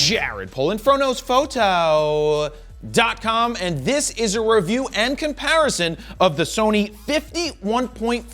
Jared Polin, FroKnowsPhoto.com, and this is a review and comparison of the Sony 51.4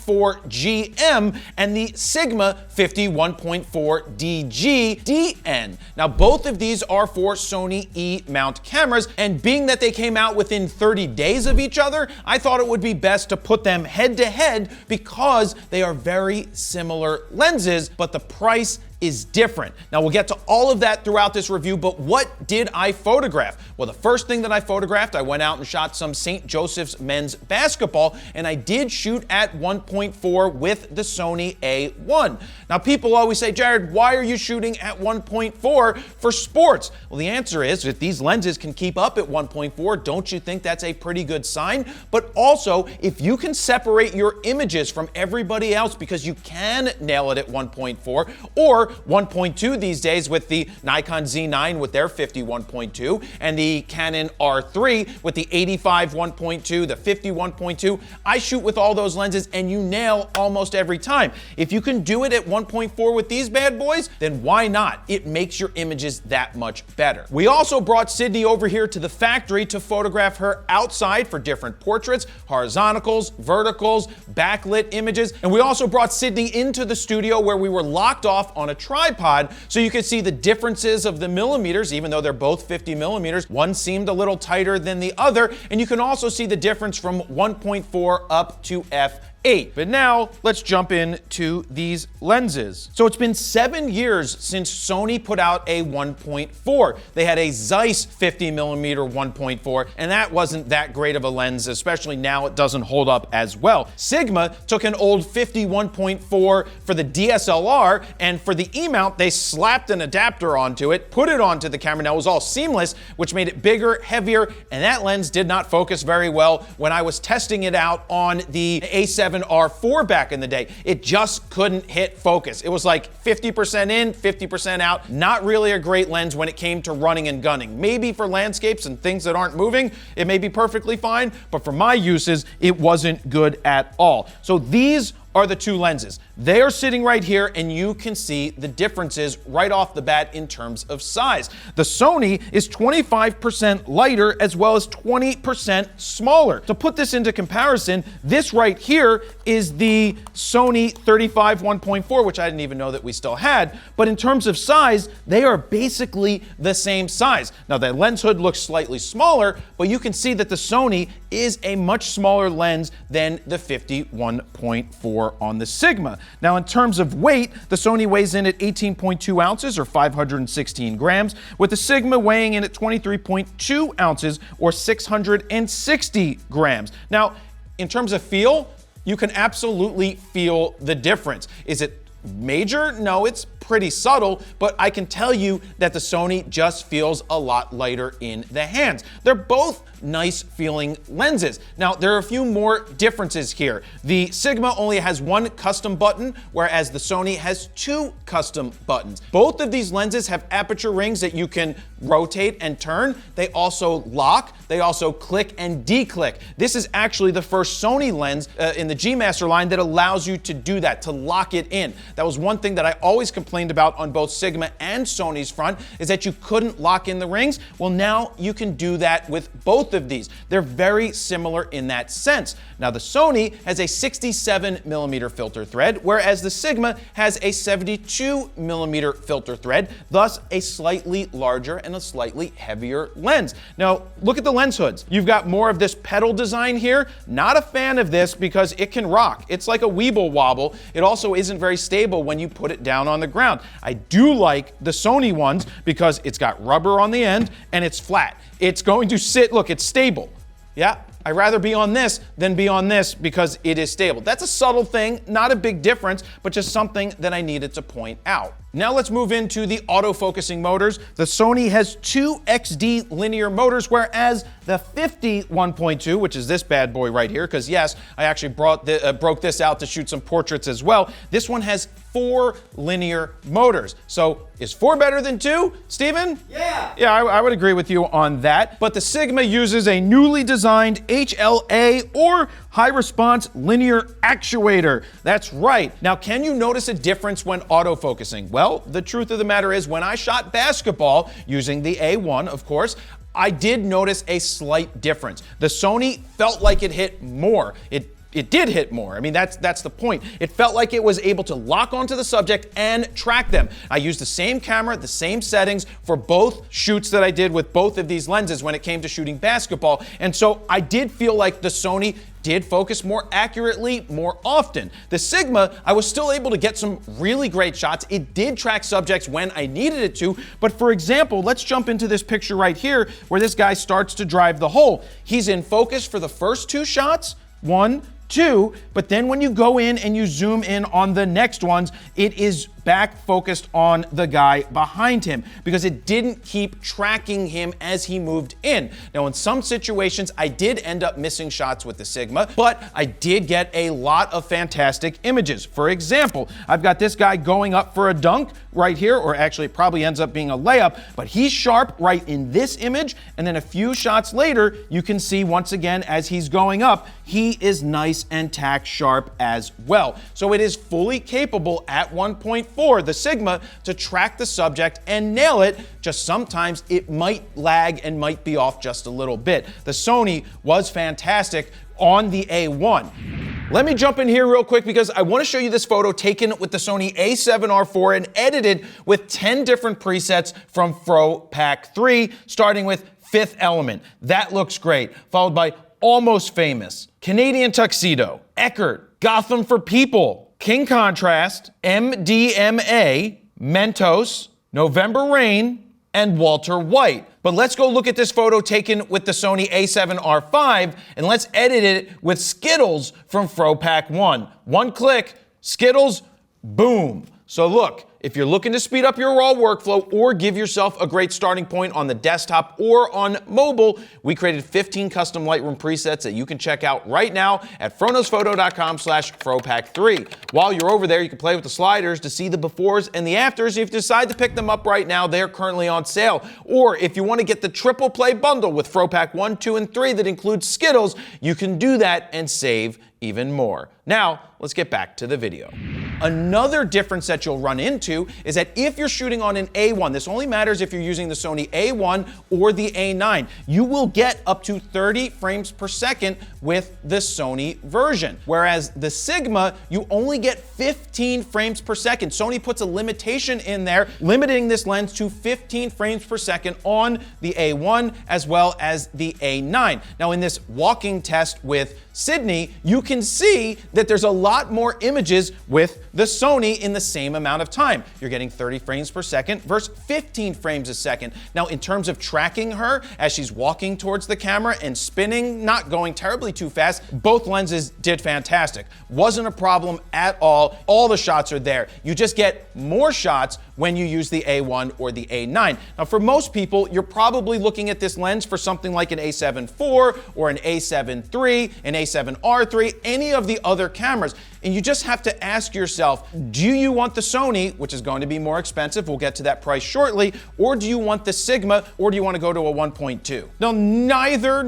GM and the Sigma 51.4 DG DN. Now, both of these are for Sony E-mount cameras, and being that they came out within 30 days of each other, I thought it would be best to put them head to head because they are very similar lenses, but the price is different. Now, we'll get to all of that throughout this review, but what did I photograph? Well, the first thing that I photographed, I went out and shot some St. Joseph's men's basketball, and I did shoot at 1.4 with the Sony A1. Now, people always say, Jared, why are you shooting at 1.4 for sports? Well, the answer is, if these lenses can keep up at 1.4, don't you think that's a pretty good sign? But also, if you can separate your images from everybody else because you can nail it at 1.4, or 1.2 these days with the Nikon Z9 with their 51.2 and the Canon R3 with the 85 1.2, the 50 1.2. I shoot with all those lenses and you nail almost every time. If you can do it at 1.4 with these bad boys, then why not? It makes your images that much better. We also brought Sydney over here to the factory to photograph her outside for different portraits, horizontals, verticals, backlit images, and we also brought Sydney into the studio where we were locked off on a tripod so you could see the differences of the millimeters. Even though they're both 50 millimeters, one seemed a little tighter than the other, and you can also see the difference from 1.4 up to f8. But now let's jump into these lenses. So it's been 7 years since Sony put out a 1.4. They had a Zeiss 50 millimeter 1.4, and that wasn't that great of a lens, especially now it doesn't hold up as well. Sigma took an old 51.4 for the DSLR, and for the E-mount, they slapped an adapter onto it, put it onto the camera. Now it was all seamless, which made it bigger, heavier, and that lens did not focus very well when I was testing it out on the A7R4 back in the day. It just couldn't hit focus. It was like 50% in, 50% out. Not really a great lens when it came to running and gunning. Maybe for landscapes and things that aren't moving, it may be perfectly fine, but for my uses, it wasn't good at all. So these are the two lenses. They are sitting right here, and you can see the differences right off the bat in terms of size. The Sony is 25% lighter as well as 20% smaller. To put this into comparison, this right here is the Sony 35 1.4, which I didn't even know that we still had, but in terms of size, they are basically the same size. Now, the lens hood looks slightly smaller, but you can see that the Sony is a much smaller lens than the 51.4 on the Sigma. Now, in terms of weight, the Sony weighs in at 18.2 ounces or 516 grams, with the Sigma weighing in at 23.2 ounces or 660 grams. Now, in terms of feel, you can absolutely feel the difference. Is it major? No, it's pretty subtle, but I can tell you that the Sony just feels a lot lighter in the hands. They're both nice feeling lenses. Now, there are a few more differences here. The Sigma only has one custom button, whereas the Sony has two custom buttons. Both of these lenses have aperture rings that you can rotate and turn. They also lock. They also click and declick. This is actually the first Sony lens in the G Master line that allows you to do that, to lock it in. That was one thing that I always complained about on both Sigma and Sony's front, is that you couldn't lock in the rings. Well, now you can do that with both of these. They're very similar in that sense. Now, the Sony has a 67 millimeter filter thread, whereas the Sigma has a 72 millimeter filter thread, thus a slightly larger and a slightly heavier lens. Now, look at the lens hoods. You've got more of this pedal design here. Not a fan of this because it can rock. It's like a weeble wobble. It also isn't very stable when you put it down on the ground. I do like the Sony ones because it's got rubber on the end and it's flat. It's going to sit, look, it's stable. Yeah, I'd rather be on this than be on this because it is stable. That's a subtle thing, not a big difference, but just something that I needed to point out. Now let's move into the autofocusing motors. The Sony has two XD linear motors, whereas the 50 1.2, which is this bad boy right here, because yes, I actually broke this out to shoot some portraits as well. This one has 4 linear motors. So is 4 better than 2, Steven? Yeah. Yeah, I would agree with you on that. But the Sigma uses a newly designed HLA or high response linear actuator. That's right. Now, can you notice a difference when autofocusing? Well, the truth of the matter is when I shot basketball using the A1, of course, I did notice a slight difference. The Sony felt like it hit more. It did hit more. I mean, that's the point. It felt like it was able to lock onto the subject and track them. I used the same camera, the same settings for both shoots that I did with both of these lenses when it came to shooting basketball. And so I did feel like the Sony did focus more accurately more often. The Sigma, I was still able to get some really great shots. It did track subjects when I needed it to, but for example, let's jump into this picture right here where this guy starts to drive the hole. He's in focus for the first two shots, 1, 2, but then when you go in and you zoom in on the next ones, it is back focused on the guy behind him because it didn't keep tracking him as he moved in. Now, in some situations, I did end up missing shots with the Sigma, but I did get a lot of fantastic images. For example, I've got this guy going up for a dunk right here, or actually it probably ends up being a layup, but he's sharp right in this image, and then a few shots later, you can see once again as he's going up, he is nice and tack sharp as well. So it is fully capable at 1.4, the Sigma, to track the subject and nail it. Just sometimes it might lag and might be off just a little bit. The Sony was fantastic on the A1. Let me jump in here real quick because I want to show you this photo taken with the Sony a7R4 and edited with 10 different presets from FroKnowsPhoto, starting with Fifth Element. That looks great, followed by Almost Famous, Canadian Tuxedo, Eckert, Gotham for People, King Contrast, MDMA, Mentos, November Rain, and Walter White. But let's go look at this photo taken with the Sony a7R5 and let's edit it with Skittles from FroKnowsPhoto. One click, Skittles, boom. So look, if you're looking to speed up your raw workflow or give yourself a great starting point on the desktop or on mobile, we created 15 custom Lightroom presets that you can check out right now at FroKnowsPhoto.com/FroPack3. While you're over there, you can play with the sliders to see the befores and the afters. If you decide to pick them up right now, they're currently on sale. Or if you want to get the triple play bundle with FroPack 1, 2, and 3 that includes Skittles, you can do that and save even more. Now, let's get back to the video. Another difference that you'll run into is that if you're shooting on an A1, this only matters if you're using the Sony A1 or the A9, you will get up to 30 frames per second with the Sony version. Whereas the Sigma, you only get 15 frames per second. Sony puts a limitation in there, limiting this lens to 15 frames per second on the A1 as well as the A9. Now, in this walking test with Sydney, you can see that there's a lot more images with the Sony in the same amount of time. You're getting 30 frames per second versus 15 frames a second. Now, in terms of tracking her as she's walking towards the camera and spinning, not going terribly too fast, both lenses did fantastic. Wasn't a problem at all. All the shots are there. You just get more shots when you use the A1 or the A9. Now, for most people, you're probably looking at this lens for something like an a7 IV or an a7 III, an a7R III, any of the other cameras. And you just have to ask yourself, do you want the Sony, which is going to be more expensive, we'll get to that price shortly, or do you want the Sigma, or do you want to go to a 1.2? Now, neither,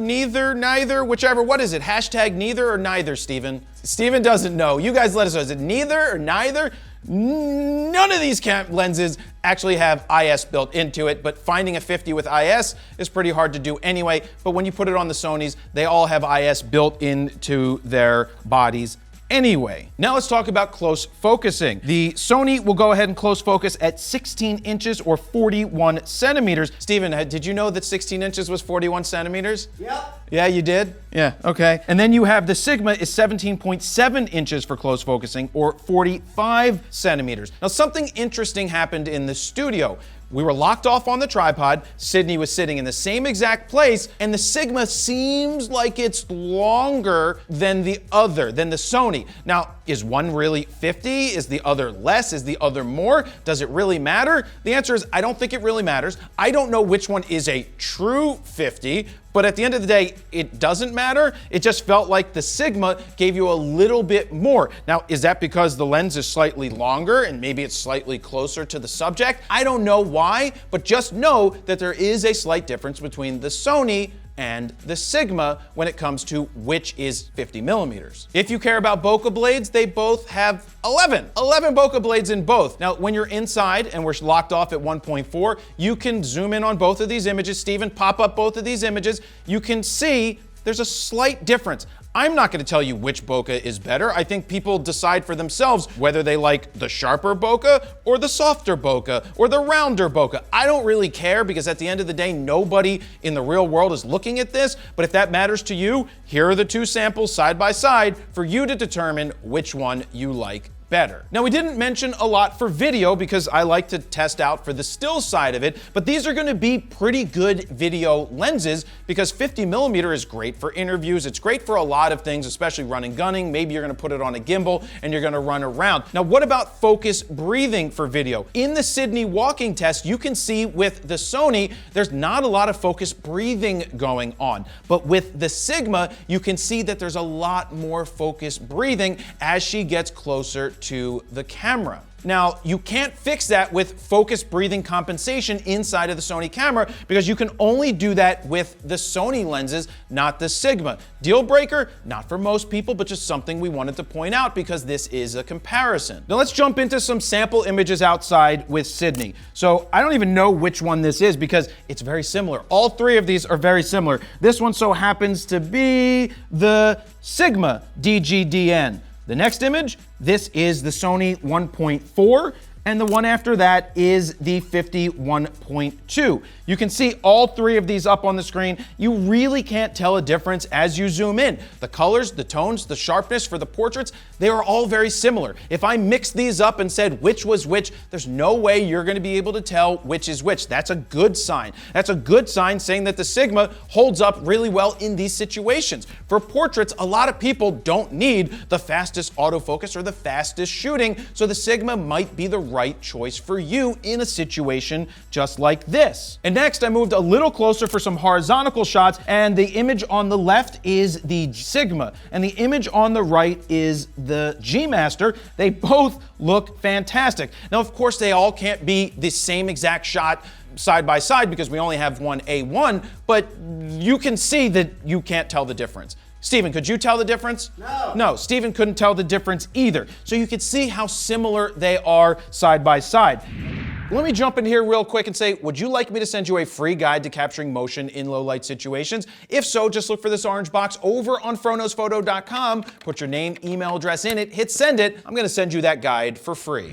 whichever. What is it? Hashtag neither or neither, Steven? Steven doesn't know. You guys let us know. Is it neither or neither? None of these lenses actually have IS built into it, but finding a 50 with IS is pretty hard to do anyway. But when you put it on the Sonys, they all have IS built into their bodies anyway. Now let's talk about close focusing. The Sony will go ahead and close focus at 16 inches or 41 centimeters. Steven, did you know that 16 inches was 41 centimeters? Yep. Yeah, you did? Yeah, okay. And then you have the Sigma is 17.7 inches for close focusing or 45 centimeters. Now something interesting happened in the studio. We were locked off on the tripod, Sydney was sitting in the same exact place, and the Sigma seems like it's longer than the Sony. Now, is one really 50? Is the other less? Is the other more? Does it really matter? The answer is, I don't think it really matters. I don't know which one is a true 50, but at the end of the day, it doesn't matter. It just felt like the Sigma gave you a little bit more. Now, is that because the lens is slightly longer and maybe it's slightly closer to the subject? I don't know why, but just know that there is a slight difference between the Sony and the Sigma when it comes to which is 50 millimeters. If you care about bokeh blades, they both have 11 bokeh blades in both. Now, when you're inside and we're locked off at 1.4, you can zoom in on both of these images. Steven, pop up both of these images. You can see there's a slight difference. I'm not going to tell you which bokeh is better. I think people decide for themselves whether they like the sharper bokeh or the softer bokeh or the rounder bokeh. I don't really care because at the end of the day, nobody in the real world is looking at this. But if that matters to you, here are the two samples side by side for you to determine which one you like better. Now, we didn't mention a lot for video because I like to test out for the still side of it, but these are going to be pretty good video lenses because 50 millimeter is great for interviews. It's great for a lot of things, especially running gunning. Maybe you're going to put it on a gimbal and you're going to run around. Now, what about focus breathing for video? In the Sydney walking test, you can see with the Sony, there's not a lot of focus breathing going on. But with the Sigma, you can see that there's a lot more focus breathing as she gets closer to the camera. Now, you can't fix that with focus breathing compensation inside of the Sony camera because you can only do that with the Sony lenses, not the Sigma. Deal breaker? Not for most people, but just something we wanted to point out because this is a comparison. Now let's jump into some sample images outside with Sydney. So I don't even know which one this is because it's very similar. All three of these are very similar. This one so happens to be the Sigma DGDN. The next image, this is the Sony 1.4, and the one after that is the 51.2. You can see all three of these up on the screen. You really can't tell a difference as you zoom in. The colors, the tones, the sharpness for the portraits, they are all very similar. If I mixed these up and said which was which, there's no way you're going to be able to tell which is which. That's a good sign. That's a good sign saying that the Sigma holds up really well in these situations. For portraits, a lot of people don't need the fastest autofocus or the fastest shooting, so the Sigma might be the right choice for you in a situation just like this. And next, I moved a little closer for some horizontal shots, and the image on the left is the Sigma, and the image on the right is the G Master. They both look fantastic. Now, of course, they all can't be the same exact shot side by side because we only have one A1, but you can see that you can't tell the difference. Steven, could you tell the difference? No. No, Steven couldn't tell the difference either. So you could see how similar they are side by side. Let me jump in here real quick and say, would you like me to send you a free guide to capturing motion in low light situations? If so, just look for this orange box over on FroKnowsPhoto.com, put your name, email address in it, hit send it. I'm gonna send you that guide for free.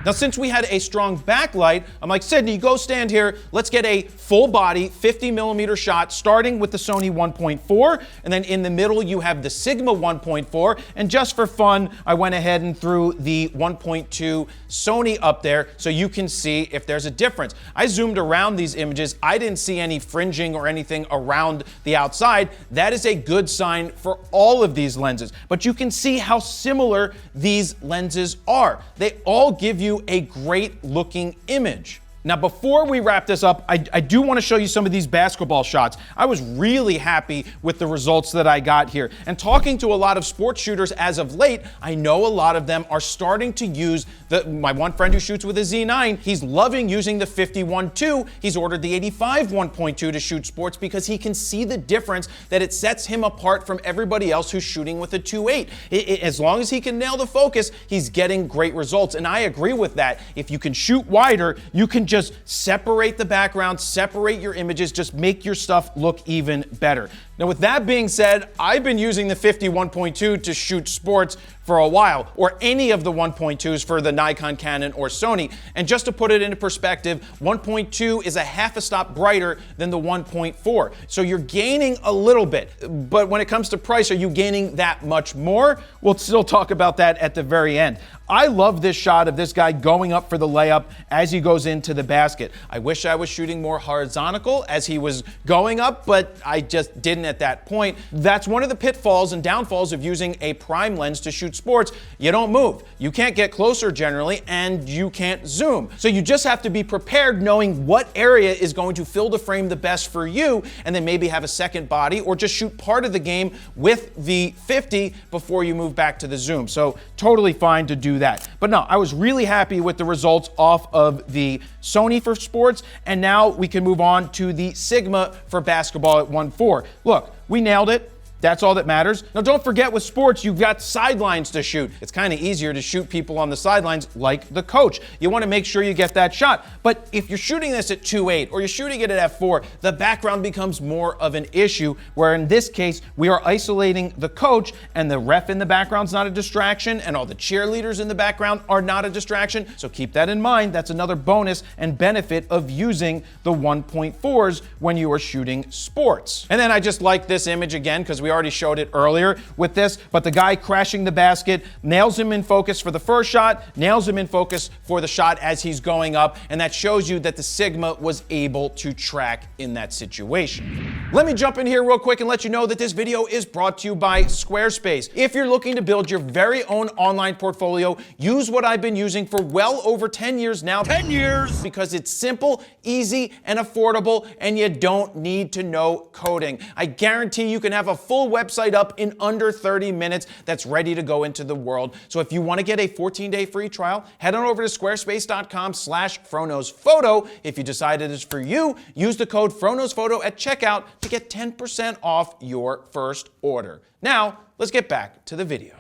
Now, since we had a strong backlight, I'm like, Sydney, go stand here. Let's get a full body 50 millimeter shot starting with the Sony 1.4. And then in the middle, you have the Sigma 1.4. And just for fun, I went ahead and threw the 1.2 Sony up there so you can see if there's a difference. I zoomed around these images. I didn't see any fringing or anything around the outside. That is a good sign for all of these lenses. But you can see how similar these lenses are. They all give you a great looking image. Now, before we wrap this up, I do want to show you some of these basketball shots. I was really happy with the results that I got here. And talking to a lot of sports shooters as of late, I know a lot of them are starting to use my one friend who shoots with a Z9, he's loving using the 51.2. He's ordered the 85 1.2 to shoot sports because he can see the difference that it sets him apart from everybody else who's shooting with a 2.8. As long as he can nail the focus, he's getting great results. And I agree with that. If you can shoot wider, you can just separate the background, separate your images, just make your stuff look even better. Now, with that being said, I've been using the 51.2 to shoot sports for a while, or any of the 1.2s for the Nikon, Canon, or Sony. And just to put it into perspective, 1.2 is a half a stop brighter than the 1.4. So you're gaining a little bit. But when it comes to price, are you gaining that much more? We'll still talk about that at the very end. I love this shot of this guy going up for the layup as he goes into the basket. I wish I was shooting more horizontal as he was going up, but I just didn't in at that point. That's one of the pitfalls and downfalls of using a prime lens to shoot sports. You don't move. You can't get closer generally, and you can't zoom. So you just have to be prepared knowing what area is going to fill the frame the best for you, and then maybe have a second body or just shoot part of the game with the 50 before you move back to the zoom. So totally fine to do that. But no, I was really happy with the results off of the Sony for sports, and now we can move on to the Sigma for basketball at 1.4. Look, we nailed it. That's all that matters. Now, don't forget with sports, you've got sidelines to shoot. It's kind of easier to shoot people on the sidelines like the coach. You want to make sure you get that shot. But if you're shooting this at 2.8 or you're shooting it at f4, the background becomes more of an issue, where in this case, we are isolating the coach, and the ref in the background's not a distraction, and all the cheerleaders in the background are not a distraction. So keep that in mind. That's another bonus and benefit of using the 1.4s when you are shooting sports. And then I just like this image again, because we already showed it earlier with this, but the guy crashing the basket nails him in focus for the first shot, nails him in focus for the shot as he's going up, and that shows you that the Sigma was able to track in that situation. Let me jump in here real quick and let you know that this video is brought to you by Squarespace. If you're looking to build your very own online portfolio, use what I've been using for well over 10 years now. 10 years! Because it's simple, easy, and affordable, and you don't need to know coding. I guarantee you can have a full website up in under 30 minutes that's ready to go into the world. So if you want to get a 14-day free trial, head on over to squarespace.com/FroKnowsPhoto. If you decide it is for you, use the code FroKnowsPhoto at checkout to get 10% off your first order. Now, let's get back to the video.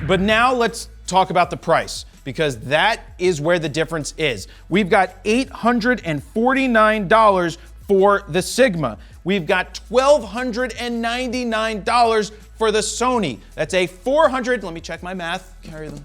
But now let's talk about the price, because that is where the difference is. We've got $849 for the Sigma. We've got $1,299 for the Sony. That's a let me check my math, carry them.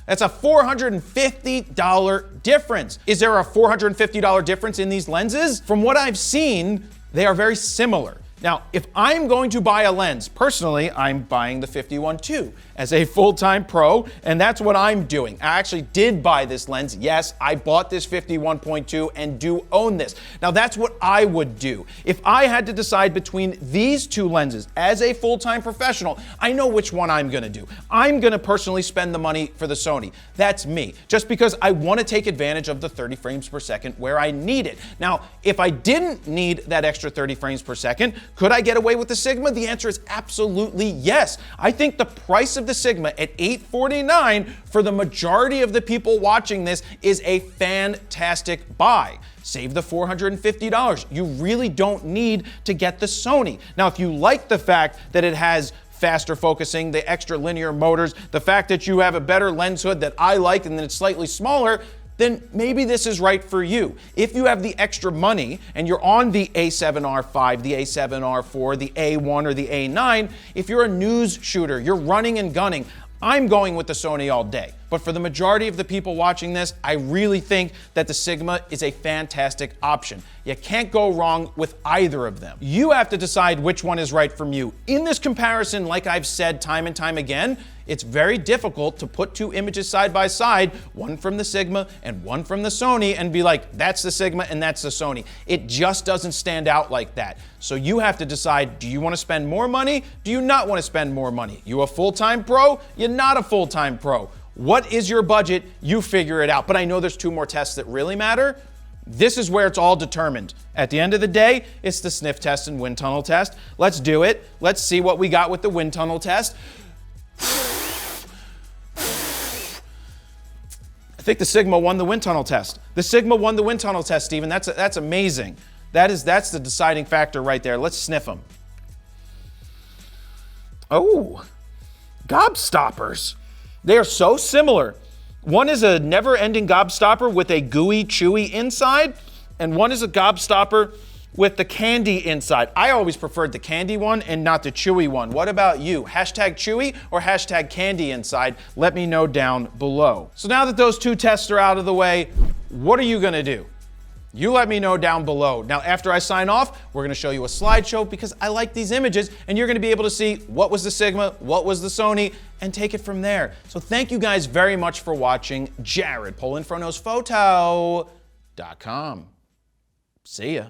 That's a $450 difference. Is there a $450 difference in these lenses? From what I've seen, they are very similar. Now, if I'm going to buy a lens, personally, I'm buying the 51.2 as a full-time pro, and that's what I'm doing. I actually did buy this lens. Yes, I bought this 51.2 and do own this. Now, that's what I would do. If I had to decide between these two lenses as a full-time professional, I know which one I'm gonna do. I'm gonna personally spend the money for the Sony. That's me, just because I wanna take advantage of the 30 frames per second where I need it. Now, if I didn't need that extra 30 frames per second, could I get away with the Sigma? The answer is absolutely yes. I think the price of the Sigma at $849 for the majority of the people watching this is a fantastic buy. Save the $450. You really don't need to get the Sony. Now, if you like the fact that it has faster focusing, the extra linear motors, the fact that you have a better lens hood that I like and that it's slightly smaller, then maybe this is right for you. If you have the extra money and you're on the A7R5, the A7R4, the A1, or the A9, if you're a news shooter, you're running and gunning, I'm going with the Sony all day. But for the majority of the people watching this, I really think that the Sigma is a fantastic option. You can't go wrong with either of them. You have to decide which one is right from you. In this comparison, like I've said time and time again, it's very difficult to put two images side by side, one from the Sigma and one from the Sony, and be like, that's the Sigma and that's the Sony. It just doesn't stand out like that. So you have to decide, do you want to spend more money? Do you not want to spend more money? You a full-time pro? You're not a full-time pro. What is your budget? You figure it out. But I know there's two more tests that really matter. This is where it's all determined. At the end of the day, it's the sniff test and wind tunnel test. Let's do it. Let's see what we got with the wind tunnel test. I think the Sigma won the wind tunnel test. The Sigma won the wind tunnel test, Steven. That's amazing. That's the deciding factor right there. Let's sniff them. Oh, gobstoppers. They are so similar. One is a never-ending gobstopper with a gooey, chewy inside, and one is a gobstopper with the candy inside. I always preferred the candy one and not the chewy one. What about you? Hashtag chewy or hashtag candy inside? Let me know down below. So now that those two tests are out of the way, what are you gonna do? You let me know down below. Now, after I sign off, we're gonna show you a slideshow because I like these images, and you're gonna be able to see what was the Sigma, what was the Sony, and take it from there. So thank you guys very much for watching. Jared, Polin, FroKnowsPhoto.com. See ya.